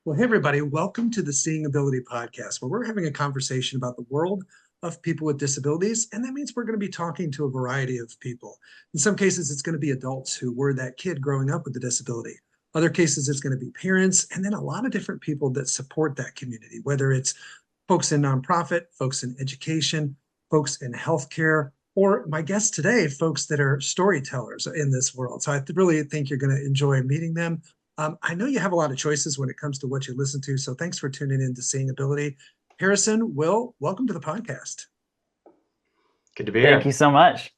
Well, hey, everybody, welcome to the Seeing Ability podcast, where we're having a conversation about the world of people with disabilities. And that means we're going to be talking to a variety of people. In some cases, it's going to be adults who were that kid growing up with a disability. Other cases, it's going to be parents, and then a lot of different people that support that community, whether it's folks in nonprofit, folks in education, folks in healthcare, or my guests today, folks that are storytellers in this world. So I really think you're going to enjoy meeting them. I know you have a lot of choices when it comes to what you listen to, so thanks for tuning in to Seeing Ability. Harrison, Will, welcome to the podcast. Good to be Thank here. you so much.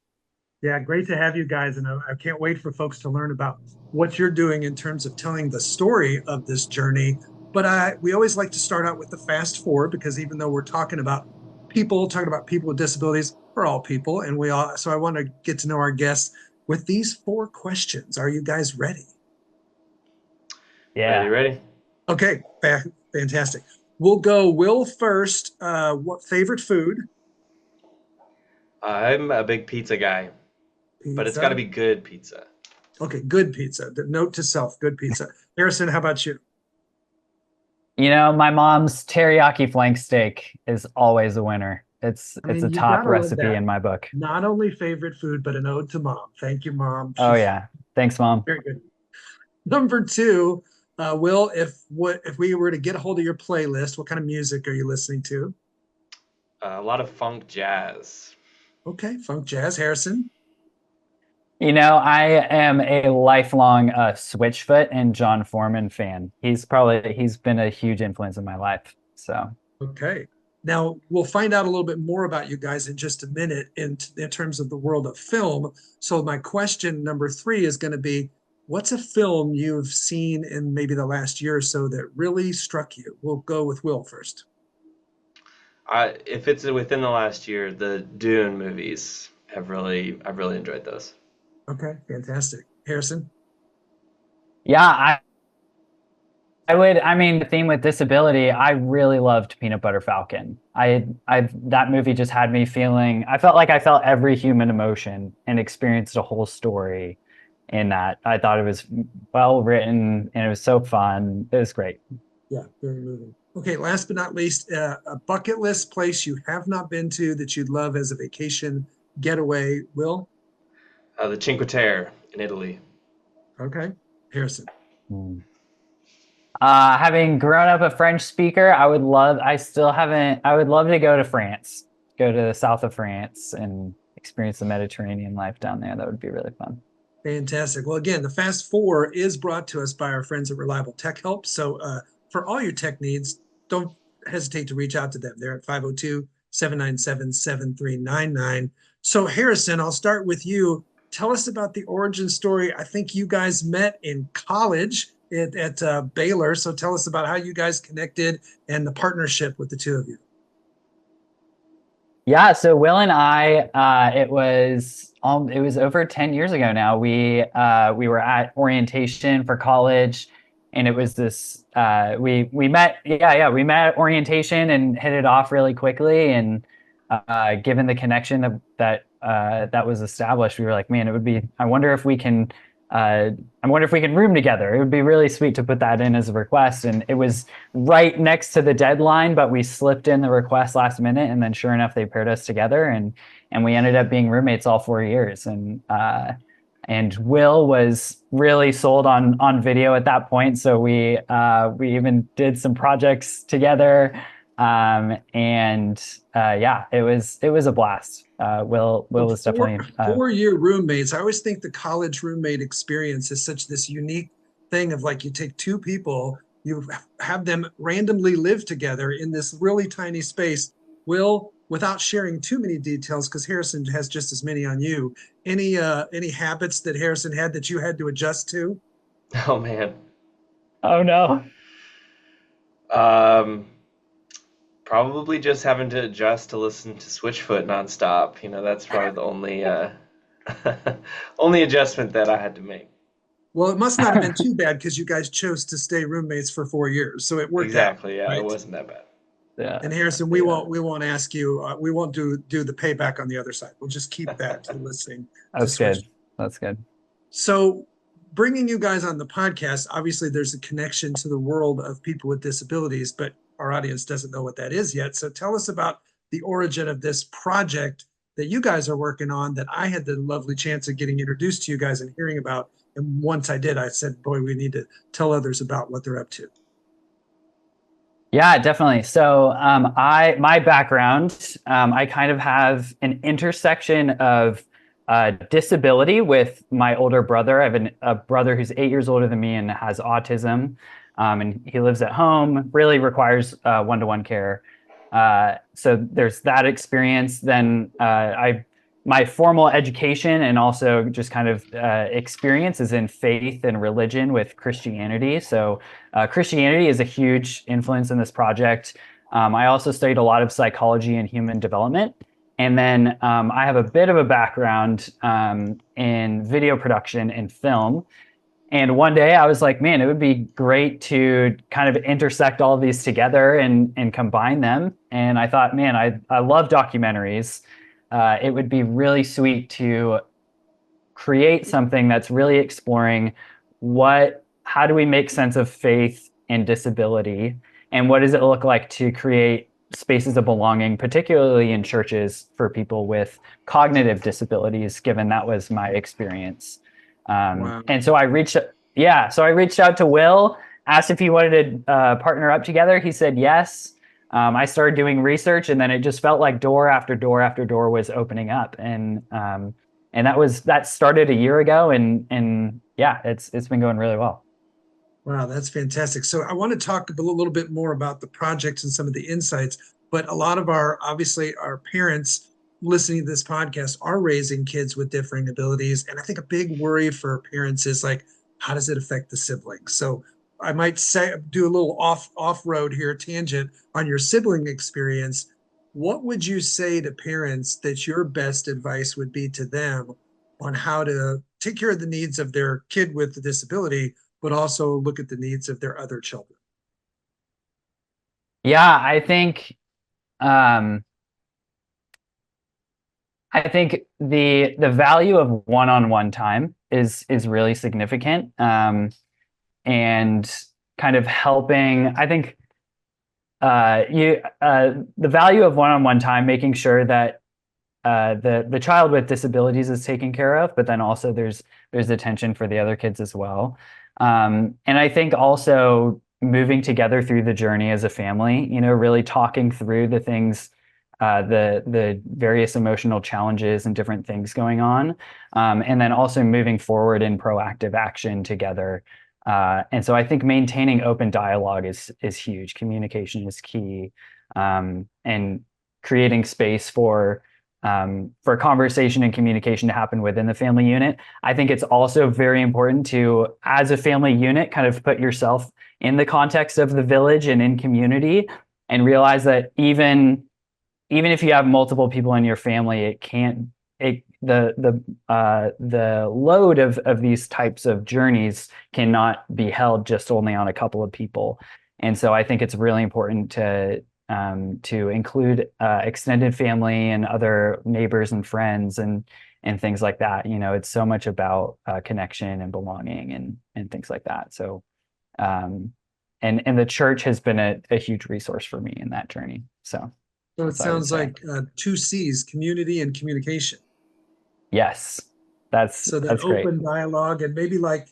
Yeah, great to have you guys, and I can't wait for folks to learn about what you're doing in terms of telling the story of this journey. But we always like to start out with the fast four because even though we're talking about people with disabilities, we're all people, and we all. So I want to get to know our guests with these four questions. Are you guys ready? Ready, Yeah. ready? Okay, fantastic. We'll go Will first. What favorite food? I'm a big pizza guy, but it's got to Pizza. be good pizza. Okay, good pizza. The note to self, good pizza. Harrison, how about you? My mom's teriyaki flank steak is always a winner. It's I it's mean, a you top gotta love recipe that. in my book. Not only favorite food, but an ode to mom. Thank you, mom. Oh She's yeah. Thanks, Mom. very good. Number two, Will, if we were to get a hold of your playlist, what kind of music are you listening to? A lot of funk jazz. Okay, funk jazz. Harrison. I am a lifelong Switchfoot and John Foreman fan. He's been a huge influence in my life. So Okay. Now, we'll find out a little bit more about you guys in just a minute in terms of the world of film. So, my question number three is going to be, what's a film you've seen in maybe the last year or so that really struck you? We'll go with Will first. If it's within the last year, the Dune movies I've really enjoyed those. Okay, fantastic. Harrison? yeah, I mean, the theme with disability, I really loved Peanut Butter Falcon. That movie just had me feeling, I felt like I felt every human emotion and experienced a whole story in that. I thought it was well written and it was so fun. It was great. Yeah, very moving. Okay, last but not least, a bucket list place you have not been to that you'd love as a vacation getaway. Will? The Cinque Terre in Italy. Okay, Harrison. Mm. Having grown up a French speaker, I would love to go to France, go to the south of France and experience the Mediterranean life down there. That would be really fun. Fantastic. Well, again, the Fast Four is brought to us by our friends at Reliable Tech Help. So for all your tech needs, don't hesitate to reach out to them. They're at 502-797-7399. So Harrison, I'll start with you. Tell us about the origin story. I think you guys met in college at Baylor. So tell us about how you guys connected and the partnership with the two of you. Yeah, so Will and I, it was over 10 years ago now. We were at orientation for college, and it was this we met we met at orientation and hit it off really quickly. And given the connection that was established, we were like, man, it would be. I wonder if we can room together. It would be really sweet to put that in as a request. And it was right next to the deadline, but we slipped in the request last minute, and then sure enough, they paired us together, and we ended up being roommates all 4 years. And Will was really sold on video at that point, so we even did some projects together. Yeah, it was a blast. Will So was definitely 4 year roommates. I always think the college roommate experience is such this unique thing of like you take two people, you have them randomly live together in this really tiny space. Will, without sharing too many details, because Harrison has just as many on you, any habits that Harrison had that you had to adjust to? Oh man. Oh no. Um, Probably just having to adjust to listen to Switchfoot nonstop. That's probably the only only adjustment that I had to make. Well, it must not have been too bad because you guys chose to stay roommates for 4 years, so it worked out, Exactly. Yeah, it right? wasn't that bad. Yeah. And Harrison, we Yeah. won't ask you. We won't do the payback on the other side. We'll just keep that to listening to That's switch. good. That's good. So bringing you guys on the podcast, obviously there's a connection to the world of people with disabilities, but our audience doesn't know what that is yet. So tell us about the origin of this project that you guys are working on that I had the lovely chance of getting introduced to you guys and hearing about. And once I did, I said, boy, we need to tell others about what they're up to. Yeah, definitely. So my background, I kind of have an intersection of disability with my older brother. I have a brother who's 8 years older than me and has autism, and he lives at home. Really requires one-to-one care. So there's that experience. Then my formal education and also just kind of experience is in faith and religion with Christianity. So Christianity is a huge influence in this project. I also studied a lot of psychology and human development. And then I have a bit of a background in video production and film. And one day I was like, man, it would be great to kind of intersect all of these together and combine them. And I thought, man, I love documentaries. It would be really sweet to create something that's really exploring how do we make sense of faith and disability, and what does it look like to create spaces of belonging, particularly in churches for people with cognitive disabilities, given that was my experience. Wow. And so I reached out to Will, asked if he wanted to partner up together. He said yes. I started doing research, and then it just felt like door after door after door was opening up, and that started a year ago, and yeah, it's been going really well. Wow, that's fantastic. So I want to talk a little bit more about the projects and some of the insights, but a lot of obviously our parents listening to this podcast are raising kids with differing abilities. And I think a big worry for parents is like, how does it affect the siblings? So I might say, do a little off-road here tangent on your sibling experience. What would you say to parents that your best advice would be to them on how to take care of the needs of their kid with a disability, but also look at the needs of their other children? Yeah, I think the value of one-on-one time is really significant, and kind of helping. I think the value of one-on-one time, making sure that the child with disabilities is taken care of, but then also there's attention for the other kids as well. And I think also moving together through the journey as a family, really talking through the things, the various emotional challenges and different things going on, and then also moving forward in proactive action together. And so I think maintaining open dialogue is huge. Communication is key, and creating space for conversation and communication to happen within the family unit. I think it's also very important to, as a family unit, kind of put yourself in the context of the village and in community, and realize that even if you have multiple people in your family, the load of these types of journeys cannot be held just only on a couple of people. And so I think it's really important to include extended family and other neighbors and friends and things like that. It's so much about connection and belonging and things like that. So, and the church has been a huge resource for me in that journey. So So it sounds like two C's: community and communication. yes, So that that's great. open dialogue, and maybe like,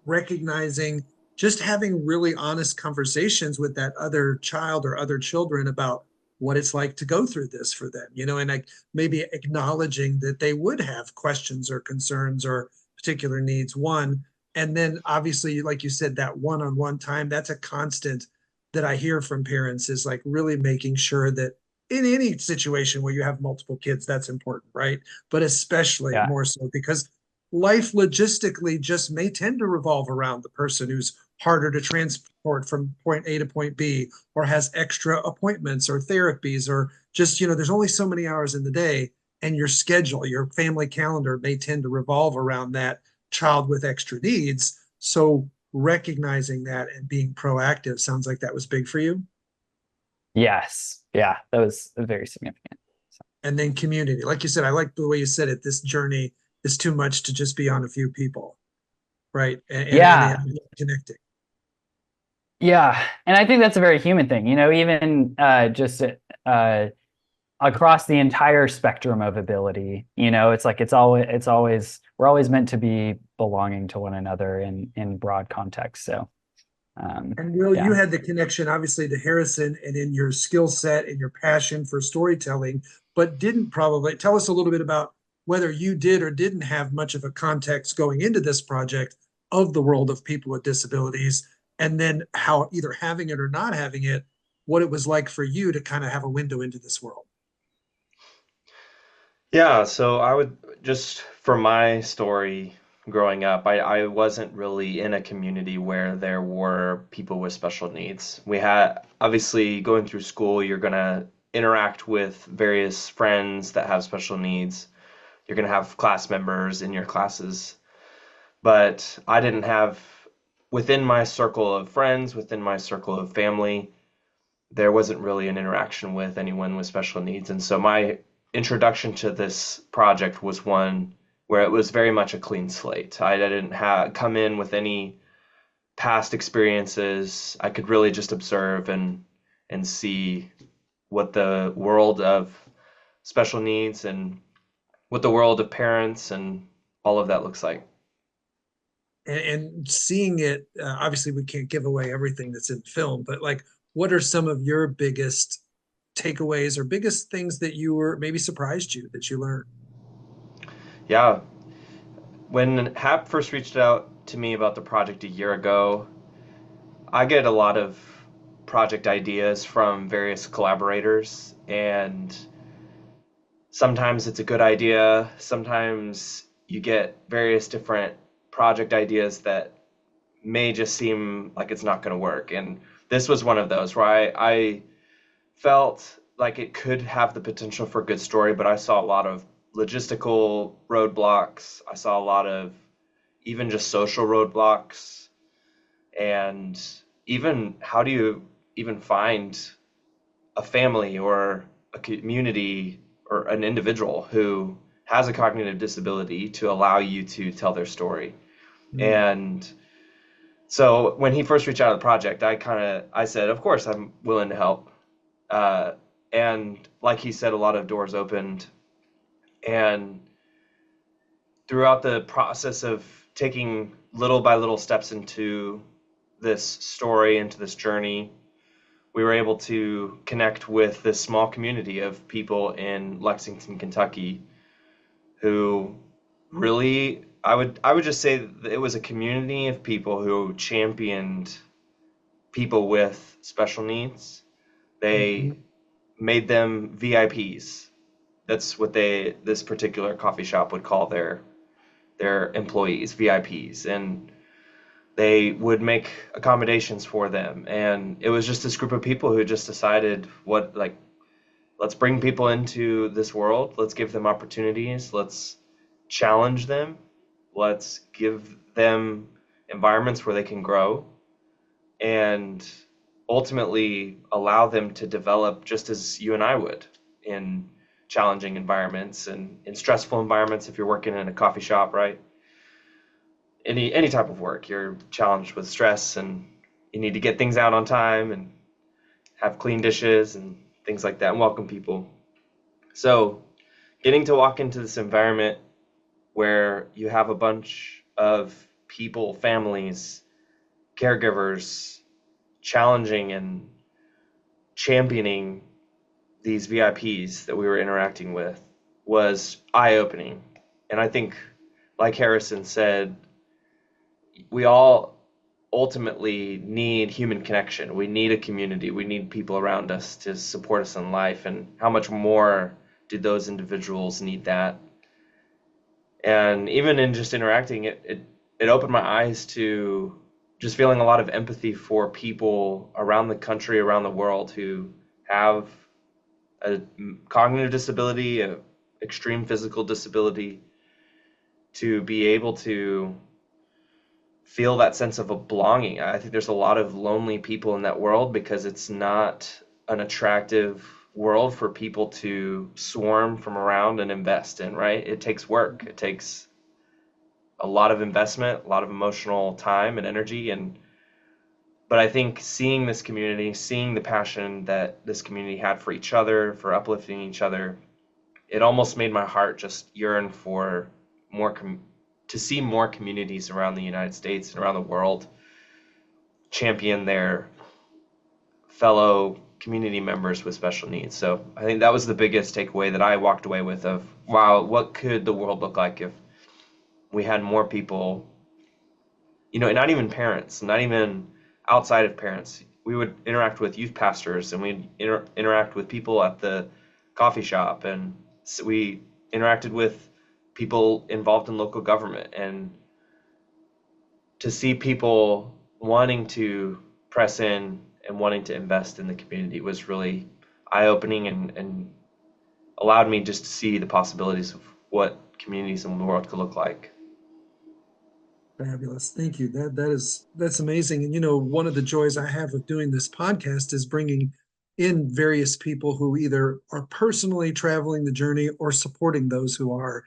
recognizing, just having really honest conversations with that other child or other children about what it's like to go through this for them, and like maybe acknowledging that they would have questions or concerns or particular needs, one. And then obviously, like you said, that one-on-one time, that's a constant that I hear from parents, is like really making sure that in any situation where you have multiple kids, that's important, right? But especially Yeah. more so because life logistically just may tend to revolve around the person who's harder to transport from point A to point B, or has extra appointments or therapies, or just, there's only so many hours in the day, and your schedule, your family calendar may tend to revolve around that child with extra needs. So recognizing that and being proactive sounds like that was big for you. Yes. Yeah, that was very significant. And then community, like you said, I like the way you said it. This journey is too much to just be on a few people. right? And they have Yeah. connecting. Yeah. And I think that's a very human thing, even just uh, across the entire spectrum of ability, it's like we're always meant to be belonging to one another in broad context. So, And Will, you yeah. had the connection obviously to Harrison and in your skill set and your passion for storytelling, but didn't probably tell us a little bit about whether you did or didn't have much of a context going into this project of the world of people with disabilities, and then how either having it or not having it, what it was like for you to kind of have a window into this world. Yeah, so I would just, for my story growing up, I wasn't really in a community where there were people with special needs. We had, obviously, going through school, you're going to interact with various friends that have special needs. You're going to have class members in your classes. But I didn't have, within my circle of friends, within my circle of family, there wasn't really an interaction with anyone with special needs. And so my introduction to this project was one where it was very much a clean slate. I didn't come in with any past experiences. I could really just observe and see what the world of special needs and what the world of parents and all of that looks like. And seeing it, obviously we can't give away everything that's in film, but like, what are some of your biggest takeaways or biggest things that you were maybe surprised you that you learned? Yeah, when Hap first reached out to me about the project a year ago, I get a lot of project ideas from various collaborators, and sometimes it's a good idea. Sometimes you get various different project ideas that may just seem like it's not going to work. And this was one of those where I felt like it could have the potential for a good story, but I saw a lot of logistical roadblocks. I saw a lot of even just social roadblocks, and even how do you even find a family or a community or an individual who has a cognitive disability to allow you to tell their story. Mm. And so when he first reached out to the project, I said, of course I'm willing to help. Uh, and like he said, a lot of doors opened. And throughout the process of taking little by little steps into this story, into this journey, we were able to connect with this small community of people in Lexington, Kentucky, who really, I would just say that it was a community of people who championed people with special needs. They Mhm. made them VIPs. That's what this particular coffee shop would call their employees, VIPs, and they would make accommodations for them. And it was just this group of people who just decided let's bring people into this world, let's give them opportunities, let's challenge them, let's give them environments where they can grow, and ultimately allow them to develop just as you and I would in challenging environments and in stressful environments. If you're working in a coffee shop, right? Any type of work, you're challenged with stress, and you need to get things out on time and have clean dishes and things like that and welcome people. So getting to walk into this environment where you have a bunch of people, families, caregivers challenging and championing these VIPs that we were interacting with was eye-opening. And I think, like Harrison said, we all ultimately need human connection. We need a community. We need people around us to support us in life. And how much more do those individuals need that? And even in just interacting, it opened my eyes to just feeling a lot of empathy for people around the country, around the world who have a cognitive disability, a extreme physical disability, to be able to feel that sense of a belonging. I think there's a lot of lonely people in that world because it's not an attractive world for people to swarm from around and invest in, right? It takes work. It takes a lot of investment, a lot of emotional time and energy, and but I think seeing this community, seeing the passion that this community had for each other, for uplifting each other, it almost made my heart just yearn for more to see more communities around the United States and around the world champion their fellow community members with special needs. So I think that was the biggest takeaway that I walked away with of, wow, what could the world look like if we had more people, not even parents, not even outside of parents. We would interact with youth pastors and we'd interact with people at the coffee shop, and we interacted with people involved in local government, and to see people wanting to press in and wanting to invest in the community was really eye-opening, and allowed me just to see the possibilities of what communities in the world could look like. Fabulous. Thank you. That's amazing. And one of the joys I have of doing this podcast is bringing in various people who either are personally traveling the journey or supporting those who are.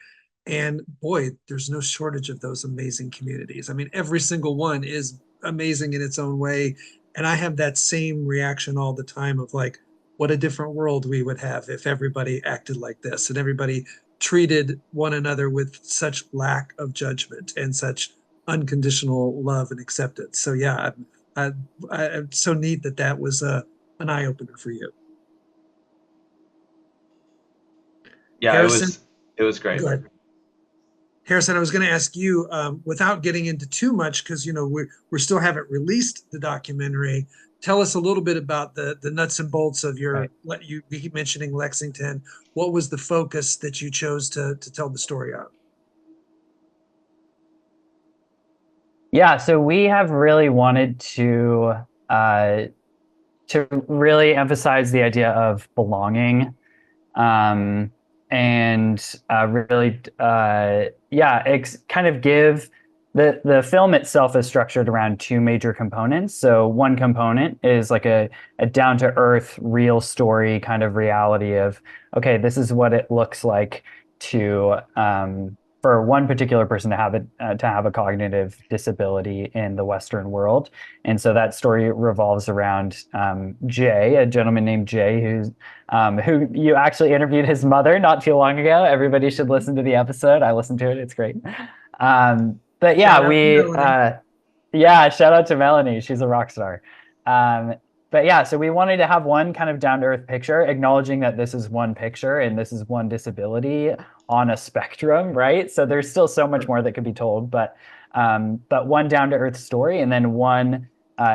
And boy, there's no shortage of those amazing communities. I mean, every single one is amazing in its own way. And I have that same reaction all the time of like, what a different world we would have if everybody acted like this and everybody treated one another with such lack of judgment and such unconditional love and acceptance. So yeah, I, I'm so neat that was an eye opener for you. Yeah, it Harrison, was it was great. go ahead. Harrison, I was going to ask you, without getting into too much, because we still haven't released the documentary. Tell us a little bit about the nuts and bolts of Right. you keep mentioning Lexington. What was the focus that you chose to tell the story of? Yeah, so we have really wanted uh, to really emphasize the idea of belonging, um, and really, yeah, kind of give the film itself is structured around two major components. So one component is like a down to earth, real story kind of reality of, okay, this is what it looks like to for one particular person to have a cognitive disability in the Western world. And so that story revolves around Jay, a gentleman named Jay, who you actually interviewed his mother not too long ago. Everybody should listen to the episode. I listened to it; it's great. But yeah, Shout out to Melanie. yeah, shout out to Melanie. She's a rock star. Um, but yeah, so we wanted to have one kind of down to earth picture, acknowledging that this is one picture and this is one disability on a spectrum, right? So there's still so much more that could be told, but one down to earth story, and then one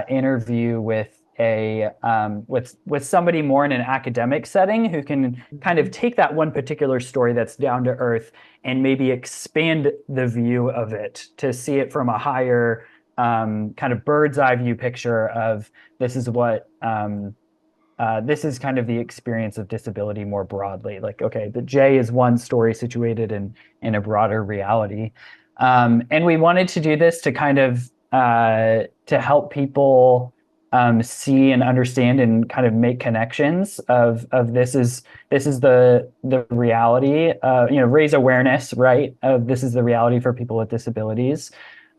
interview with with somebody more in an academic setting who can kind of take that one particular story that's down to earth and maybe expand the view of it to see it from a higher kind of bird's eye view picture of this is what this is kind of the experience of disability more broadly. Like, okay, the J is one story situated in a broader reality, and we wanted to do this to kind of to help people see and understand and kind of make connections of this is the reality. Raise awareness, right? Of this is the reality for people with disabilities,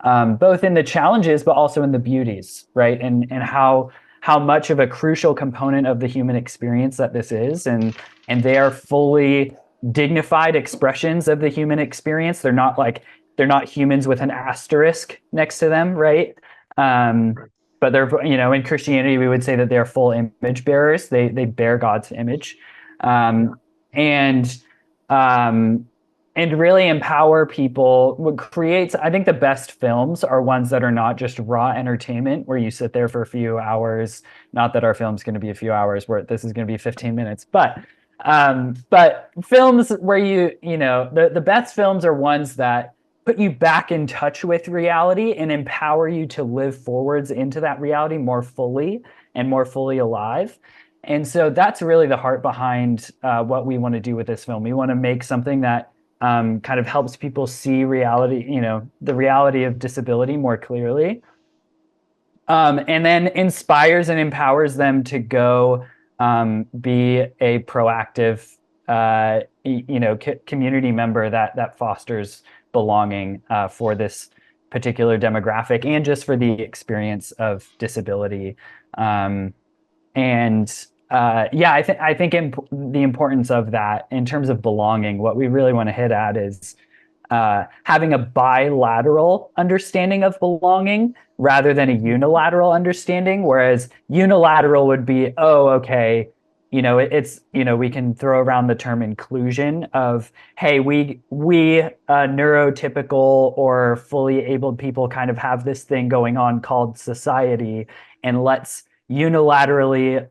both in the challenges but also in the beauties, right? And how much of a crucial component of the human experience that this is, and they are fully dignified expressions of the human experience. They're not humans with an asterisk next to them, right? But they're, in Christianity we would say that they're full image bearers. They bear God's image, and um, and really empower people. What creates, I think, the best films are ones that are not just raw entertainment where you sit there for a few hours. Not that our film's going to be a few hours, where this is going to be 15 minutes, but films where the best films are ones that put you back in touch with reality and empower you to live forwards into that reality more fully and more fully alive. And so that's really the heart behind what we want to do with this film. We want to make something that kind of helps people see reality, the reality of disability more clearly, and then inspires and empowers them to go be a proactive, community member that fosters belonging for this particular demographic and just for the experience of disability. I think the importance of that in terms of belonging, what we really want to hit at is having a bilateral understanding of belonging rather than a unilateral understanding. Whereas unilateral would be, oh, okay, we can throw around the term inclusion of, hey, we neurotypical or fully abled people kind of have this thing going on called society, and let's unilaterally,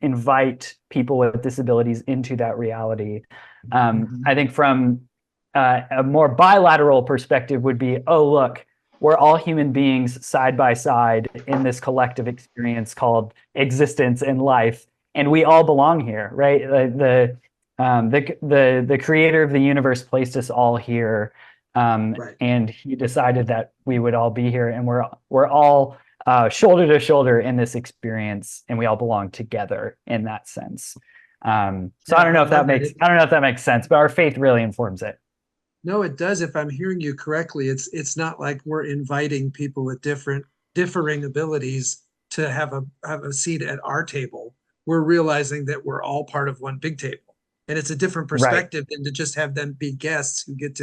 invite people with disabilities into that reality. I think from a more bilateral perspective would be, oh, look, we're all human beings side by side in this collective experience called existence and life, and we all belong here, right? The creator of the universe placed us all here, Right. and he decided that we would all be here, and we're all shoulder to shoulder in this experience, and we all belong together in that sense. I don't know if that makes sense, but our faith really informs it. No, it does. If I'm hearing you correctly, it's not like we're inviting people with differing abilities to have a seat at our table. We're realizing that we're all part of one big table, and it's a different Right. perspective than to just have them be guests who get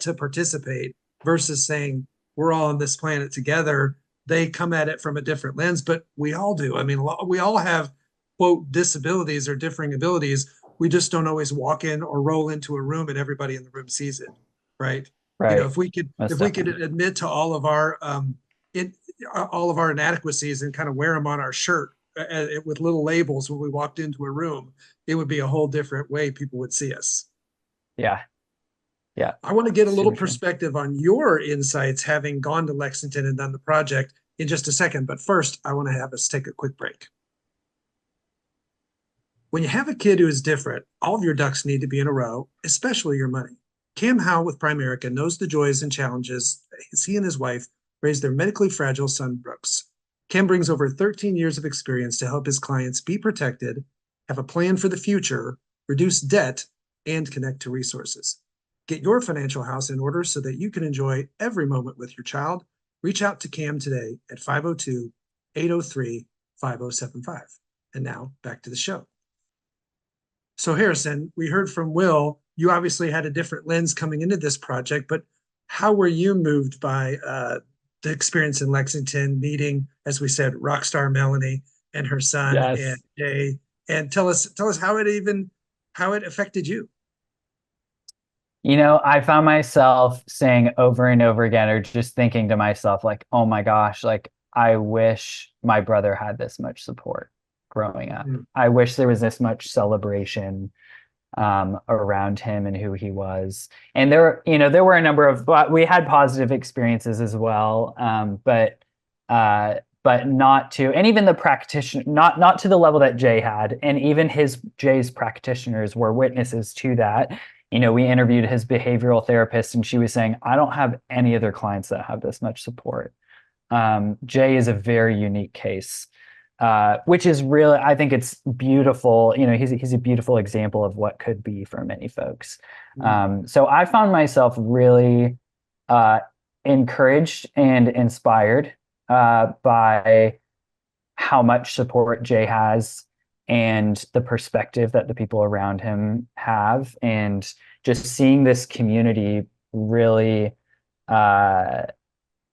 to participate versus saying we're all on this planet together. They come at it from a different lens, but we all do. I mean, we all have quote disabilities or differing abilities. We just don't always walk in or roll into a room and everybody in the room sees it, right? Right. If we could Most if we could definitely. admit to all of our inadequacies and kind of wear them on our shirt with little labels when we walked into a room, it would be a whole different way people would see us. Yeah. Yeah. I want to get a little Super true. perspective on your insights having gone to Lexington and done the project in just a second. But first, I want to have us take a quick break. When you have a kid who is different, all of your ducks need to be in a row, especially your money. Cam Howe with Primerica knows the joys and challenges as he and his wife raise their medically fragile son, Brooks. Cam brings over 13 years of experience to help his clients be protected, have a plan for the future, reduce debt, and connect to resources. Get your financial house in order so that you can enjoy every moment with your child. Reach out to Cam today at 502-803-5075. And now back to the show. So Harrison, we heard from Will, you obviously had a different lens coming into this project, but how were you moved by the experience in Lexington, meeting, as we said, rock star Melanie and her son and Yes. Jay, and tell us how it affected you. I found myself saying over and over again, or just thinking to myself, like, oh my gosh, like, I wish my brother had this much support growing up. Mm. I wish there was this much celebration around him and who he was. And there were a number of, we had positive experiences as well, but not to, and even the practitioner, not to the level that Jay had, and even Jay's practitioners were witnesses to that. We interviewed his behavioral therapist, and she was saying, I don't have any other clients that have this much support. Jay is a very unique case, which is really, I think it's beautiful. He's a beautiful example of what could be for many folks. So I found myself really encouraged and inspired by how much support Jay has and the perspective that the people around him have, and just seeing this community really,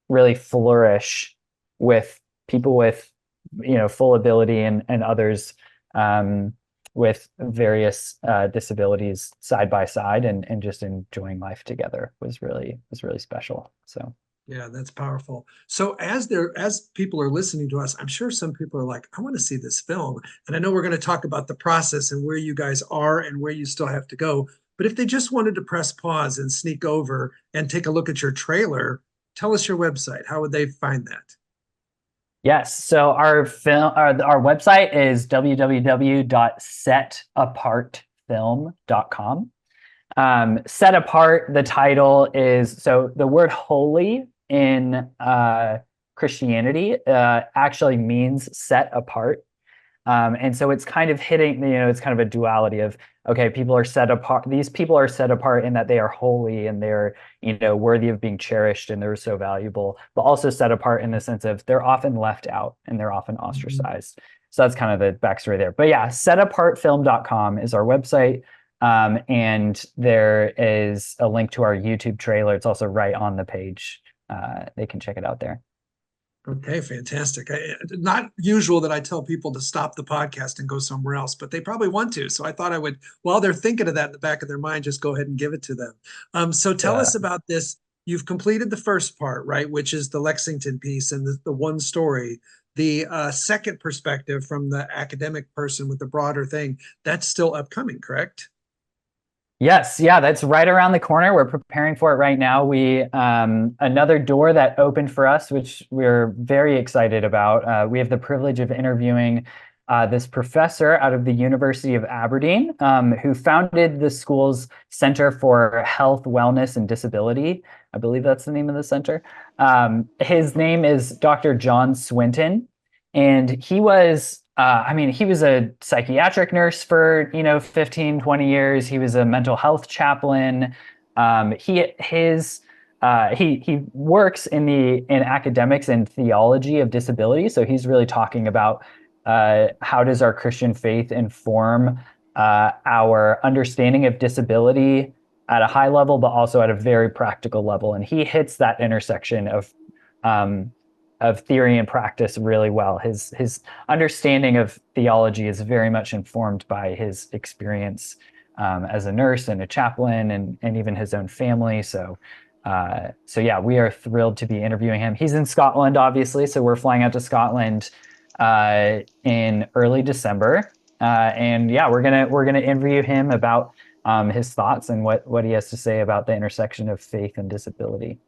really flourish with people with, full ability and others with various disabilities side by side, and just enjoying life together was really special. So. Yeah, that's powerful. So as people are listening to us, I'm sure some people are like, I want to see this film. And I know we're going to talk about the process and where you guys are and where you still have to go. But if they just wanted to press pause and sneak over and take a look at your trailer, tell us your website. How would they find that? Yes. So our website is www.setapartfilm.com. Set apart, the title is, so the word holy in Christianity actually means set apart. And so it's kind of hitting, it's kind of a duality of, okay, people are set apart. These people are set apart in that they are holy and they're, worthy of being cherished and they're so valuable, but also set apart in the sense of they're often left out and they're often ostracized. So that's kind of the backstory there. But yeah, setapartfilm.com is our website. And there is a link to our YouTube trailer. It's also right on the page. They can check it out there. Okay, fantastic. Not usual that I tell people to stop the podcast and go somewhere else, but they probably want to. So I thought I would, while they're thinking of that in the back of their mind, just go ahead and give it to them. So tell us about this. You've completed the first part, right, which is the Lexington piece and the one story. The second perspective from the academic person with the broader thing, that's still upcoming, correct? Yes, yeah, that's right around the corner. We're preparing for it right now. We another door that opened for us, which we're very excited about. We have the privilege of interviewing this professor out of the University of Aberdeen, who founded the school's Center for Health, Wellness, and Disability. I believe that's the name of the center. His name is Dr. John Swinton, and he was he was a psychiatric nurse for, 15, 20 years. He was a mental health chaplain. He works in academics and theology of disability. So he's really talking about how does our Christian faith inform our understanding of disability at a high level, but also at a very practical level. And he hits that intersection of theory and practice really well. His understanding of theology is very much informed by his experience as a nurse and a chaplain and even his own family. So yeah, we are thrilled to be interviewing him. He's in Scotland, obviously, so we're flying out to Scotland in early December. And yeah, we're gonna interview him about his thoughts and what he has to say about the intersection of faith and disability.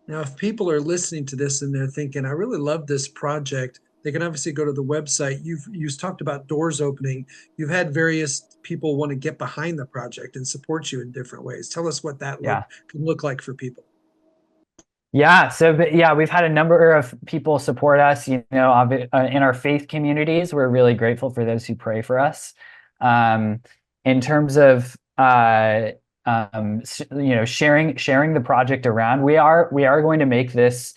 Now, if people are listening to this and they're thinking, I really love this project, they can obviously go to the website. You've talked about doors opening. You've had various people want to get behind the project and support you in different ways. Tell us what that can look like for people. Yeah. So, we've had a number of people support us, in our faith communities. We're really grateful for those who pray for us. In terms of, sharing the project around, we are going to make this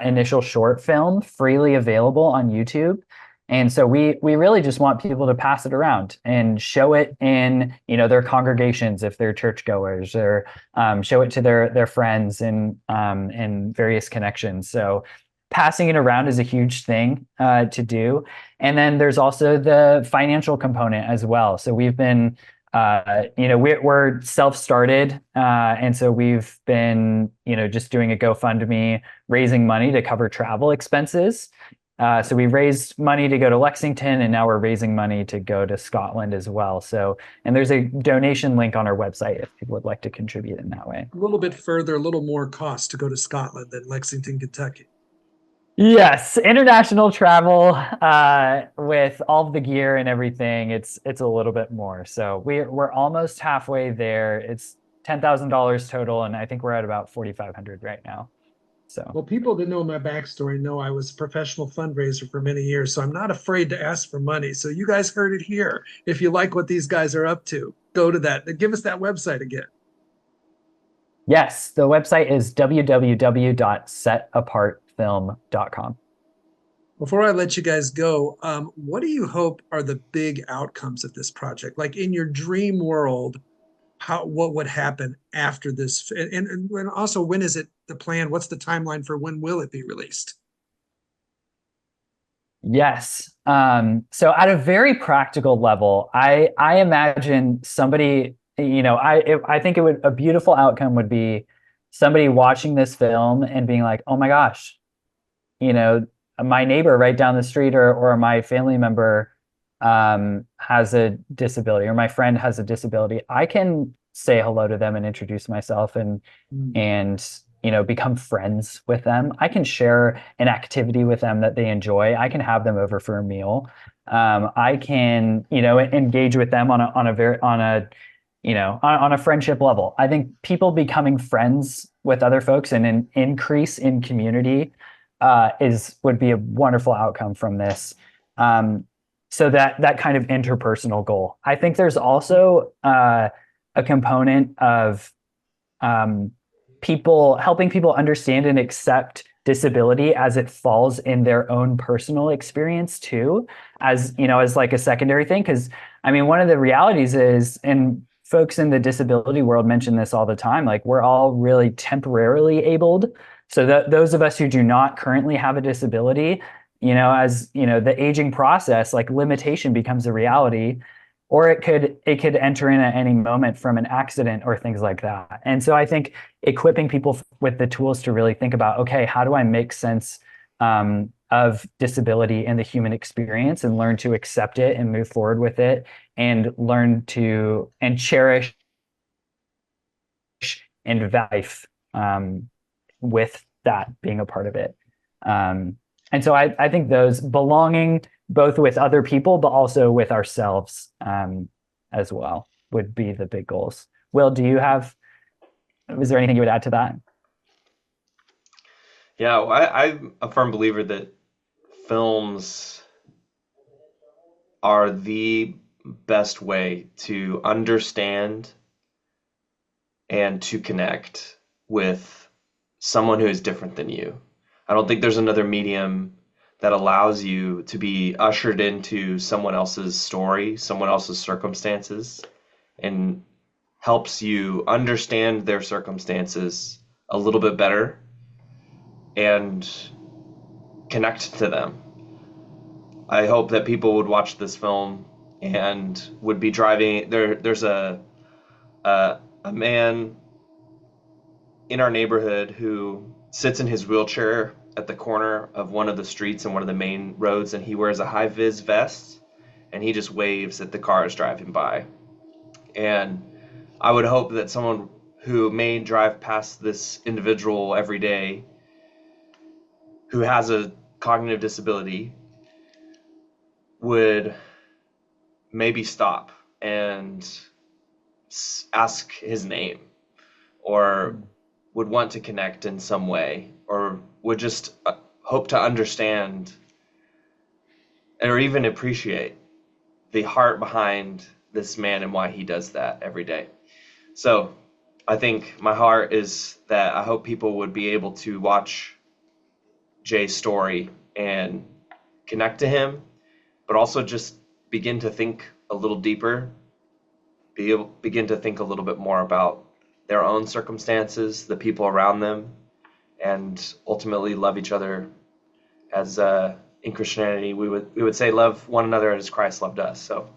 initial short film freely available on YouTube. And so we really just want people to pass it around and show it in, their congregations if they're churchgoers, or show it to their friends and various connections. So passing it around is a huge thing to do. And then there's also the financial component as well. So we've been, we're self-started. And so we've been, just doing a GoFundMe, raising money to cover travel expenses. So we raised money to go to Lexington, and now we're raising money to go to Scotland as well. So, and there's a donation link on our website if people would like to contribute in that way. A little bit further, a little more cost to go to Scotland than Lexington, Kentucky. Yes, international travel with all of the gear and everything, it's a little bit more. So we're almost halfway there. It's $10,000 total, and I think we're at about 4,500 right now. So, well, people that know my backstory know I was a professional fundraiser for many years, so I'm not afraid to ask for money. So you guys heard it here. If you like what these guys are up to, go to that. Give us that website again. Yes, the website is www.setapartfilm.com. Before I let you guys go, what do you hope are the big outcomes of this project? Like in your dream world, what would happen after this? And also, when is it the plan? What's the timeline for when will it be released? Yes. So at a very practical level, I imagine somebody, I think a beautiful outcome would be somebody watching this film and being like, oh my gosh, my neighbor right down the street or my family member has a disability, or my friend has a disability. I can say hello to them and introduce myself and become friends with them. I can share an activity with them that they enjoy. I can have them over for a meal. I can engage with them on a friendship level. I think people becoming friends with other folks and an increase in community would be a wonderful outcome from this. so that kind of interpersonal goal. I think there's also a component of people helping people understand and accept disability as it falls in their own personal experience too, as as like a secondary thing. Because I mean, one of the realities is, and folks in the disability world mention this all the time, like we're all really temporarily abled. So that those of us who do not currently have a disability, as the aging process, like limitation becomes a reality, or it could enter in at any moment from an accident or things like that. And so I think equipping people with the tools to really think about, okay, how do I make sense of disability in the human experience and learn to accept it and move forward with it and learn to and cherish and value with that being a part of it. And so I think those belonging both with other people, but also with ourselves as well would be the big goals. Will, was there anything you would add to that? Yeah, I'm a firm believer that films are the best way to understand and to connect with someone who is different than you. I don't think there's another medium that allows you to be ushered into someone else's story, someone else's circumstances, and helps you understand their circumstances a little bit better and connect to them. I hope that people would watch this film and would be driving. There's a man in our neighborhood who sits in his wheelchair at the corner of one of the streets and one of the main roads, and he wears a high vis vest and he just waves at the cars driving by. And I would hope that someone who may drive past this individual every day who has a cognitive disability would maybe stop and ask his name, or would want to connect in some way, or would just hope to understand or even appreciate the heart behind this man and why he does that every day. So I think my heart is that I hope people would be able to watch Jay's story and connect to him, but also just begin to think a little deeper, begin to think a little bit more about their own circumstances, the people around them, and ultimately love each other as in Christianity we would say love one another as Christ loved us. So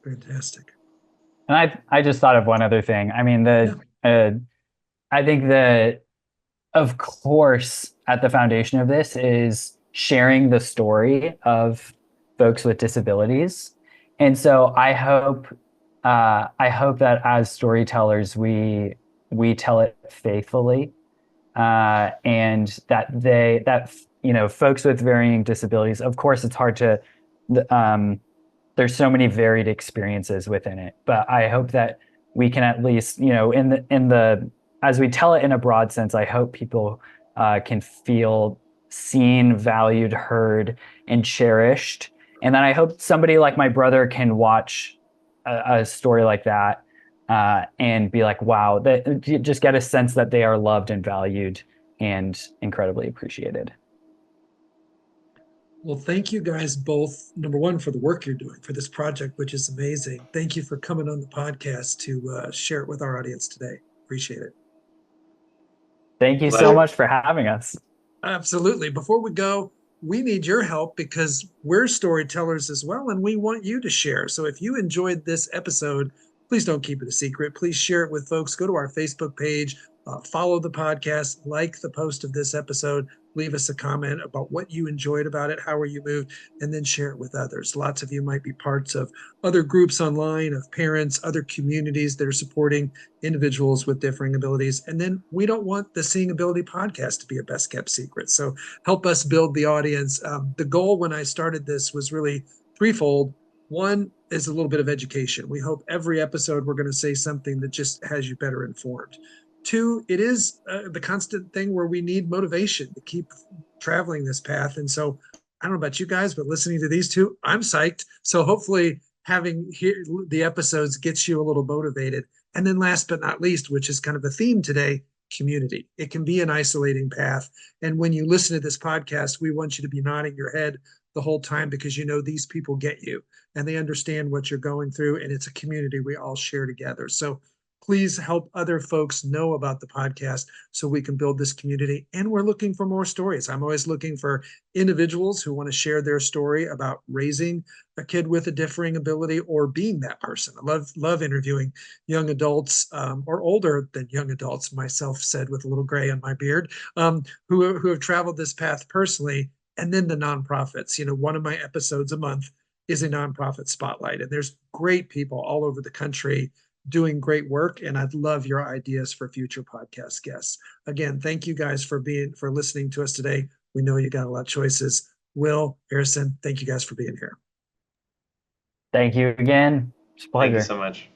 Fantastic. And I just thought of one other thing. I mean, I think that, of course, at the foundation of this is sharing the story of folks with disabilities. And so I hope that as storytellers, we tell it faithfully, and that folks with varying disabilities. Of course, it's hard to. There's so many varied experiences within it, but I hope that we can at least, in the as we tell it in a broad sense, I hope people can feel seen, valued, heard, and cherished. And then I hope somebody like my brother can watch a story like that and be like, wow, that just get a sense that they are loved and valued and incredibly appreciated. Well, thank you guys both, number one, for the work you're doing for this project, which is amazing. Thank you for coming on the podcast to share it with our audience today. Appreciate it. Thank you so pleasure. much for having us. Absolutely. Before we go, we need your help because we're storytellers as well, and we want you to share. So if you enjoyed this episode, please don't keep it a secret. Please share it with folks. Go to our Facebook page, follow the podcast, like the post of this episode, leave us a comment about what you enjoyed about it, how were you moved, and then share it with others. Lots of you might be parts of other groups online, of parents, other communities that are supporting individuals with differing abilities. And then we don't want the Seeing Ability podcast to be a best kept secret. So help us build the audience. The goal when I started this was really threefold. One is a little bit of education. We hope every episode we're going to say something that just has you better informed. Two, it is the constant thing where we need motivation to keep traveling this path. And so I don't know about you guys, but listening to these two, I'm psyched. So hopefully having here the episodes gets you a little motivated. And then last but not least, which is kind of a theme today, community. It can be an isolating path. And when you listen to this podcast, we want you to be nodding your head the whole time because you know these people get you and they understand what you're going through. And it's a community we all share together. So please help other folks know about the podcast so we can build this community. And we're looking for more stories. I'm always looking for individuals who want to share their story about raising a kid with a differing ability or being that person. I love interviewing young adults or older than young adults, myself said with a little gray on my beard, who have traveled this path personally. And then the nonprofits. You know, one of my episodes a month is a nonprofit spotlight, and there's great people all over the country doing great work. And I'd love your ideas for future podcast guests. Again, thank you guys for listening to us today. We know you got a lot of choices. Will, Harrison, thank you guys for being here. Thank you again. It's a Thank you pleasure. so much.